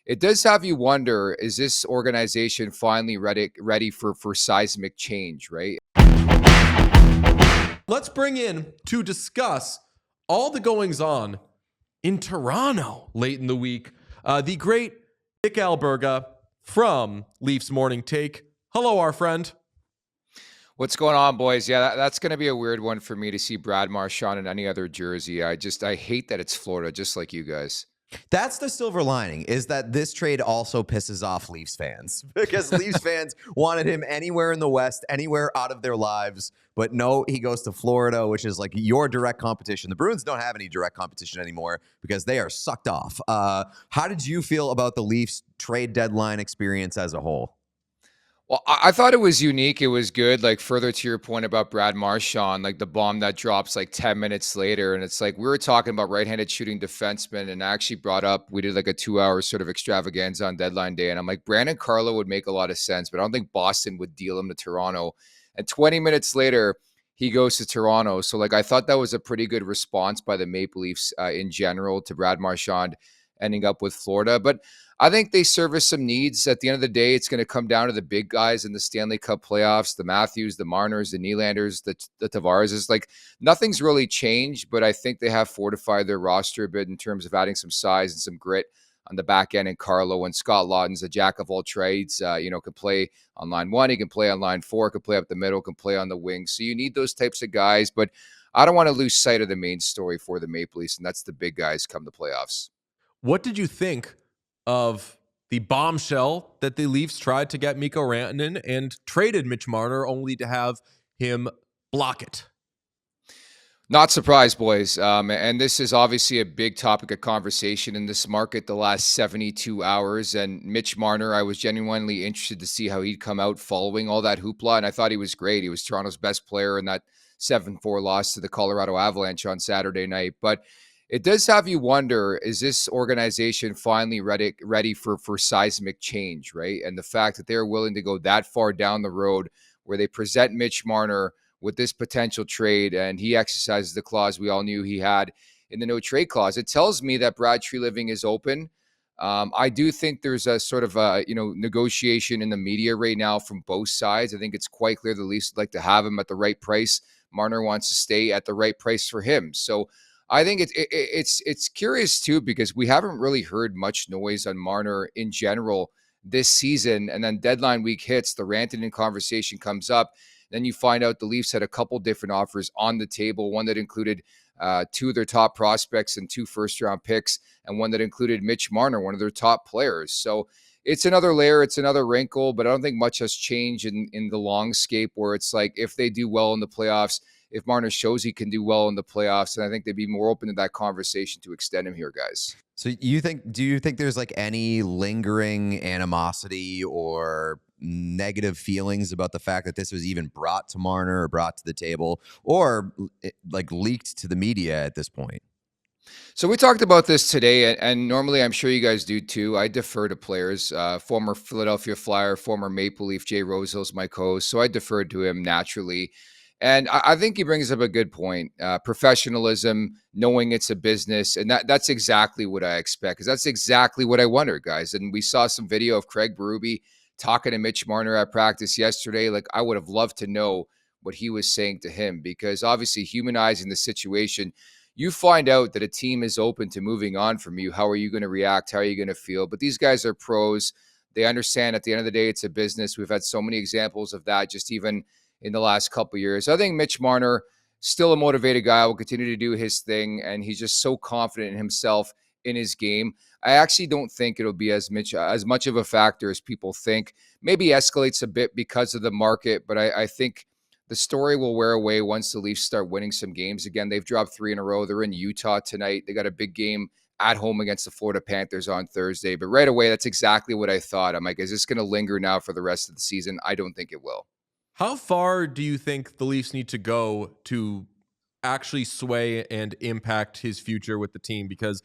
it does have you wonder, is this organization finally ready for seismic change, right? Let's bring in to discuss all the goings on in Toronto late in the week. The great Nick Alberga from Leafs Morning Take. Hello, our friend. What's going on, boys? Yeah, that's going to be a weird one for me to see Brad Marchand in any other jersey. I hate that it's Florida, just like you guys. That's the silver lining, is that this trade also pisses off Leafs fans because Leafs fans wanted him anywhere in the West, anywhere out of their lives. But no, he goes to Florida, which is like your direct competition. The Bruins don't have any direct competition anymore because they are sucked off. How did you feel about the Leafs trade deadline experience as a whole? Well, I thought it was unique. It was good. Like, further to your point about Brad Marchand, like the bomb that drops like 10 minutes later. And it's like, we were talking about right-handed shooting defensemen, and I actually brought up, we did like a 2-hour sort of extravaganza on deadline day. And I'm like, Brandon Carlo would make a lot of sense, but I don't think Boston would deal him to Toronto. And 20 minutes later, he goes to Toronto. So like, I thought that was a pretty good response by the Maple Leafs in general to Brad Marchand ending up with Florida. But I think they service some needs. At the end of the day, it's going to come down to the big guys in the Stanley Cup playoffs, the Matthews, the Marners, the Nylanders, the Tavares. It's like nothing's really changed, but I think they have fortified their roster a bit in terms of adding some size and some grit on the back end. And Carlo and Scott Lawton's a jack of all trades, could play on line one, he can play on line four, can play up the middle, can play on the wings. So you need those types of guys, but I don't want to lose sight of the main story for the Maple Leafs, and that's the big guys come the playoffs. What did you think of the bombshell that the Leafs tried to get Mikko Rantanen and traded Mitch Marner only to have him block it? Not surprised, boys. And this is obviously a big topic of conversation in this market the last 72 hours. And Mitch Marner, I was genuinely interested to see how he'd come out following all that hoopla. And I thought he was great. He was Toronto's best player in that 7-4 loss to the Colorado Avalanche on Saturday night. But it does have you wonder, is this organization finally ready for seismic change, right? And the fact that they're willing to go that far down the road where they present Mitch Marner with this potential trade and he exercises the clause we all knew he had in the no trade clause, it tells me that Brad Treliving is open. I do think there's a sort of a negotiation in the media right now from both sides. I think it's quite clear the Leafs would like to have him at the right price. Marner wants to stay at the right price for him. So I think it's curious too, because we haven't really heard much noise on Marner in general this season. And then deadline week hits, the Rantanen conversation comes up. Then you find out the Leafs had a couple different offers on the table, one that included 2 of their top prospects and 2 first-round picks, and one that included Mitch Marner, one of their top players. So it's another layer, it's another wrinkle, but I don't think much has changed in the longscape, where it's like, if they do well in the playoffs, if Marner shows he can do well in the playoffs, and I think they'd be more open to that conversation to extend him here, guys. So do you think there's like any lingering animosity or negative feelings about the fact that this was even brought to Marner or brought to the table or like leaked to the media at this point? So we talked about this today, and normally I'm sure you guys do too. I defer to players. Former Philadelphia Flyer, former Maple Leaf, Jay Rosehill's my co-host, so I deferred to him naturally. And I think he brings up a good point. Professionalism, knowing it's a business, and that's exactly what I expect, because that's exactly what I wonder, guys. And we saw some video of Craig Berube talking to Mitch Marner at practice yesterday. Like, I would have loved to know what he was saying to him, because obviously humanizing the situation, you find out that a team is open to moving on from you. How are you going to react? How are you going to feel? But these guys are pros. They understand at the end of the day, it's a business. We've had so many examples of that just even in the last couple of years. I think Mitch Marner, still a motivated guy, will continue to do his thing, and he's just so confident in himself, in his game. I actually don't think it'll be as much of a factor as people think. Maybe escalates a bit because of the market, but I think the story will wear away once the Leafs start winning some games again. They've dropped 3 in a row. They're in Utah tonight. They got a big game at home against the Florida Panthers on Thursday. But right away, that's exactly what I thought. I'm like, is this going to linger now for the rest of the season? I don't think it will. How far do you think the Leafs need to go to actually sway and impact his future with the team? Because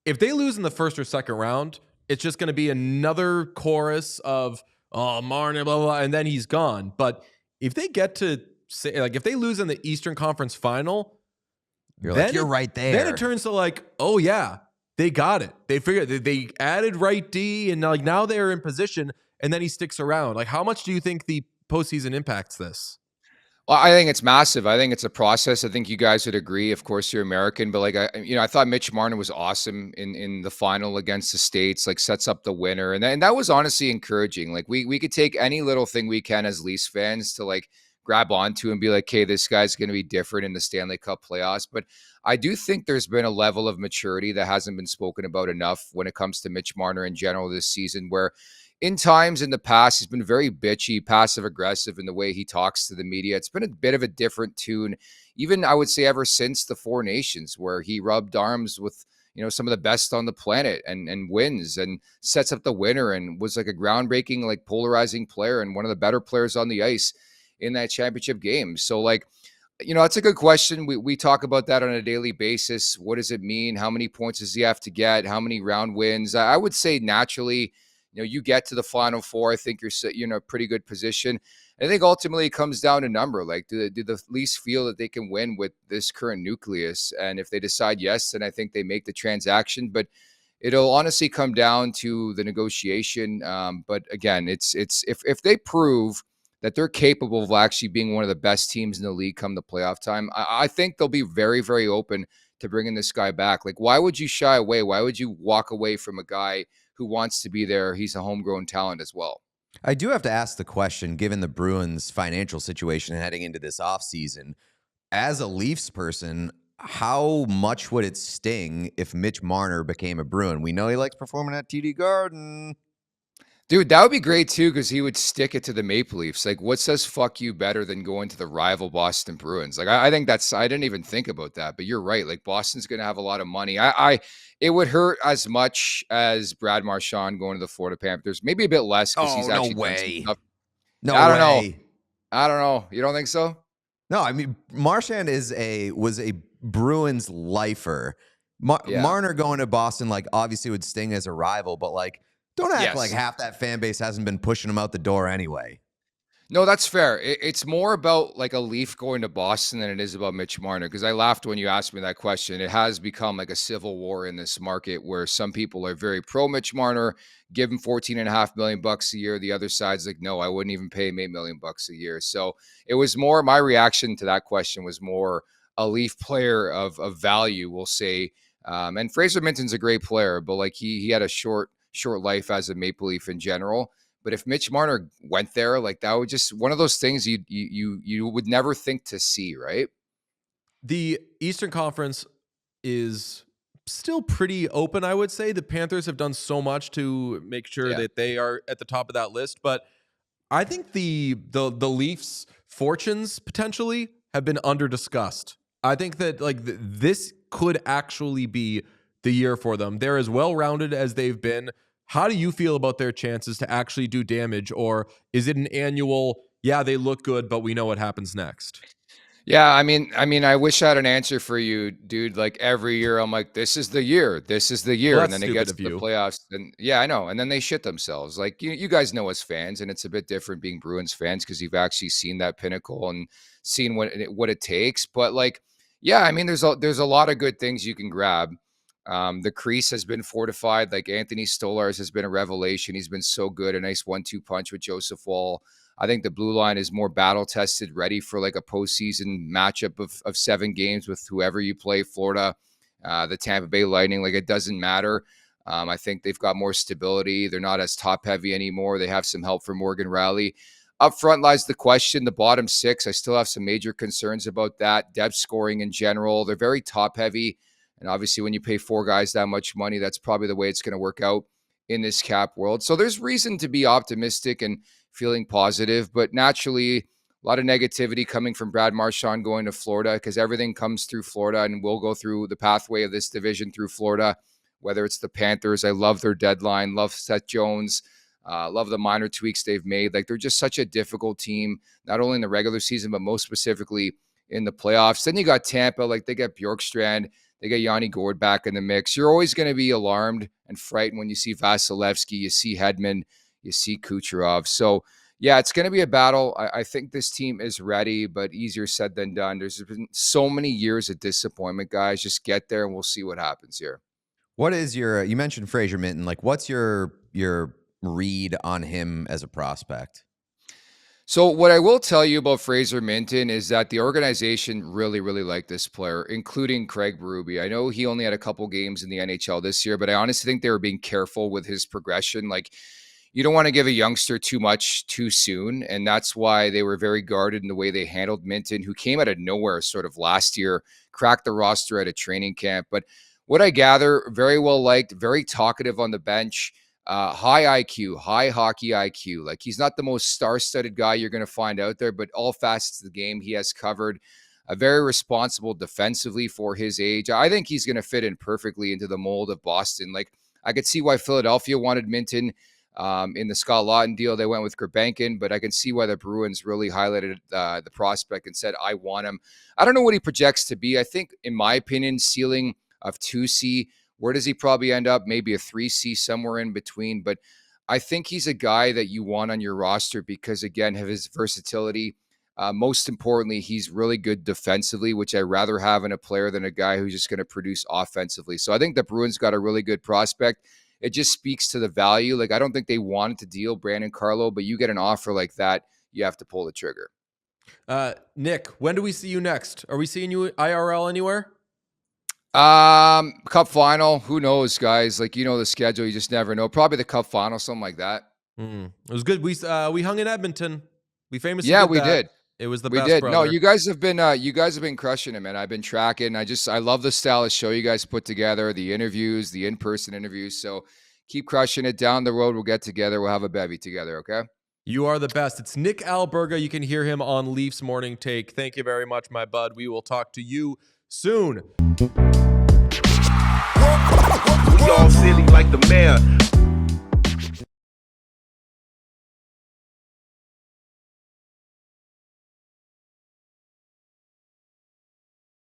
if they lose in the first or second round, it's just going to be another chorus of, oh, Marner, blah, blah, blah, and then he's gone. But if they get to, say, like, if they lose in the Eastern Conference Final, you're right there. Then it turns to like, oh, yeah, they got it. They figured they added right D, and like now they're in position, and then he sticks around. Like, how much do you think the postseason impacts this? Well, I think it's massive. I think it's a process. I think you guys would agree. Of course, you're American, but like I thought Mitch Marner was awesome in the final against the States. Like sets up the winner, and that was honestly encouraging. Like we could take any little thing we can as Leafs fans to like grab onto and be like, "Hey, this guy's going to be different in the Stanley Cup playoffs." But I do think there's been a level of maturity that hasn't been spoken about enough when it comes to Mitch Marner in general this season, where in times in the past, he's been very bitchy, passive aggressive in the way he talks to the media. It's been a bit of a different tune, even I would say ever since the Four Nations, where he rubbed arms with some of the best on the planet and wins and sets up the winner and was like a groundbreaking, like polarizing player and one of the better players on the ice in that championship game. So like, that's a good question. We talk about that on a daily basis. What does it mean? How many points does he have to get? How many round wins? I would say naturally, you get to the Final Four. I think you're in a pretty good position. I think ultimately it comes down to number. Like, do the Leafs feel that they can win with this current nucleus? And if they decide yes, then I think they make the transaction. But it'll honestly come down to the negotiation. But again, it's if they prove that they're capable of actually being one of the best teams in the league come the playoff time, I think they'll be very, very open to bringing this guy back. Like, why would you shy away? Why would you walk away from a guy who wants to be there? He's a homegrown talent as well. I do have to ask the question, given the Bruins' financial situation heading into this offseason, as a Leafs person, how much would it sting if Mitch Marner became a Bruin? We know he likes performing at TD Garden. Dude, that would be great too, because he would stick it to the Maple Leafs. Like, what says fuck you better than going to the rival Boston Bruins? Like, I think I didn't even think about that, but you're right. Like, Boston's going to have a lot of money. It would hurt as much as Brad Marchand going to the Florida Panthers. Maybe a bit less because he's actually done some stuff. No I don't know. way. I don't know. You don't think so? No, I mean, Marchand was a Bruins lifer. Yeah. Marner going to Boston, like, obviously would sting as a rival, but like, don't act like Yes. half that fan base hasn't been pushing him out the door anyway. No, that's fair. It's more about like a Leaf going to Boston than it is about Mitch Marner. Because I laughed when you asked me that question. It has become like a civil war in this market where some people are very pro Mitch Marner, give him $14.5 million a year. The other side's like, no, I wouldn't even pay him $8 million a year. So it was more, my reaction to that question was more a Leaf player of value, we'll say. And Fraser Minten's a great player, but like he had a short life as a Maple Leaf in general. But if Mitch Marner went there, like that would just one of those things you would never think to see, right? The Eastern Conference is still pretty open, I would say. The Panthers have done so much to make sure that they are at the top of that list, but I think the Leafs' fortunes potentially have been under discussed. I think that like this could actually be the year for them. They're as well-rounded as they've been. How do you feel about their chances to actually do damage? Or is it an annual, yeah, they look good, but we know what happens next? Yeah, I wish I had an answer for you, dude. Like every year, I'm like, this is the year, Well, and that's then it stupid gets of to the you. playoffs, and yeah, I know, and then they shit themselves. Like you guys know as fans, and it's a bit different being Bruins fans because you've actually seen that pinnacle and seen what it takes. But like, yeah, I mean, there's a lot of good things you can grab. The crease has been fortified. Like Anthony Stolarz has been a revelation. He's been so good. A nice 1-2 punch with Joseph Wall. I think the blue line is more battle tested, ready for like a postseason matchup of 7 games with whoever you play, Florida, the Tampa Bay Lightning. Like it doesn't matter. I think they've got more stability. They're not as top heavy anymore. They have some help from Morgan Riley. Up front lies the question, the bottom 6. I still have some major concerns about that. Depth scoring in general. They're very top heavy. And obviously, when you pay 4 guys that much money, that's probably the way it's going to work out in this cap world. So there's reason to be optimistic and feeling positive, but naturally, a lot of negativity coming from Brad Marchand going to Florida because everything comes through Florida and will go through the pathway of this division through Florida, whether it's the Panthers. I love their deadline, love Seth Jones, love the minor tweaks they've made. Like they're just such a difficult team, not only in the regular season, but most specifically in the playoffs. Then you got Tampa, like they got Bjorkstrand, they get Yanni Gourde back in the mix. You're always going to be alarmed and frightened when you see Vasilevsky, you see Hedman, you see Kucherov. So, yeah, it's going to be a battle. I think this team is ready, but easier said than done. There's been so many years of disappointment, guys. Just get there and we'll see what happens here. What is you mentioned Fraser Minten, like what's your read on him as a prospect? So what I will tell you about Fraser Minten is that the organization really, really liked this player, including Craig Berube. I know he only had a couple games in the NHL this year, but I honestly think they were being careful with his progression. Like, you don't want to give a youngster too much too soon, and that's why they were very guarded in the way they handled Minten, who came out of nowhere sort of last year, cracked the roster at a training camp. But what I gather, very well liked, very talkative on the bench. High IQ, high hockey IQ. Like, he's not the most star-studded guy you're going to find out there, but all facets of the game he has covered. Very responsible defensively for his age. I think he's going to fit in perfectly into the mold of Boston. Like, I could see why Philadelphia wanted Minten. In the Scott Laughton deal, they went with Gurbankin, but I can see why the Bruins really highlighted the prospect and said, I want him. I don't know what he projects to be. I think, in my opinion, ceiling of 2C. Where does he probably end up? Maybe a 3C, somewhere in between. But I think he's a guy that you want on your roster because, again, of his versatility. Most importantly, he's really good defensively, which I rather have in a player than a guy who's just going to produce offensively. So I think the Bruins got a really good prospect. It just speaks to the value. Like, I don't think they wanted to deal Brandon Carlo, but you get an offer like that, you have to pull the trigger. Nick, when do we see you next? Are we seeing you IRL anywhere? Cup final. Who knows, guys? Like, the schedule. You just never know. Probably the cup final, something like that. It was good. We hung in Edmonton. We famously we did. It was the we best. Did. Brother. No, you guys have been crushing it, man. I've been tracking. I love the style of show you guys put together, the interviews, the in-person interviews. So keep crushing it. Down the road, we'll get together. We'll have a bevy together. Okay. You are the best. It's Nick Alberga. You can hear him on Leafs Morning Take. Thank you very much, my bud. We will talk to you soon. We all silly like the mayor.